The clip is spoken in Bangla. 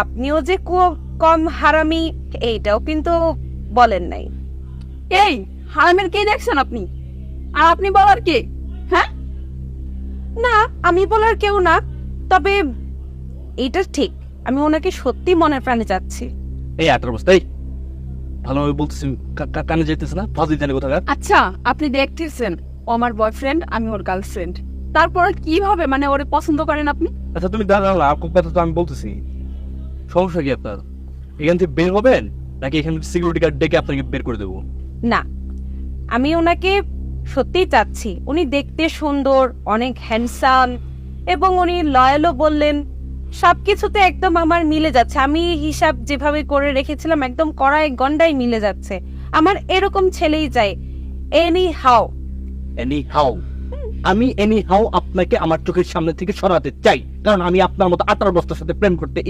আপনিও যে কম হারামি এইটাও কিন্তু বলেন নাই। এই হারামের কে দেখছেন আপনি? আর আপনি বলার কে? হ্যাঁ, না, আমি বলার কেউ না, তবে এইটা ঠিক, আমি ওনাকে সত্যি মনের প্রাণে চাচ্ছি। এই 18 বস্তা, এই ভালোভাবে বলতেছি, কানে যাইতেছে না, ফাঁসি জানি কোথাকার। আচ্ছা আপনি দেখতেছেন ও আমার বয়ফ্রেন্ড, আমি ওর গার্লফ্রেন্ড, তারপর কিভাবে মানে ওরে পছন্দ করেন আপনি? আচ্ছা তুমি দাঁড়াও না, আপনার কথা তো আমি বলতেছি। সমস্যা কি আপনার? এখান থেকে বের হবেন নাকি এখানে সিকিউরিটি গার্ড ডেকে আপনাকে বের করে দেবো? না, আমি ওনাকে সত্যিই চাচ্ছি। উনি দেখতে সুন্দর, অনেক হ্যান্ডসাম, এবং উনি লয়ালও বললেন। সবকিছুতে একদম আমার মিলে যাচ্ছে। আমি হিসাব যেভাবে করে রেখেছিলাম একদম কড়ায় গন্ডায় মিলে যাচ্ছে। আমার এরকম ছেলেই চাই, এনি হাউ। এনি হাউ, আমি এনি হাউ আপনাকে আমার চোখের সামনে থেকে সরাতে চাই, কারণ আমি আপনার মতো 18 বস্তার সাথে প্রেম করতে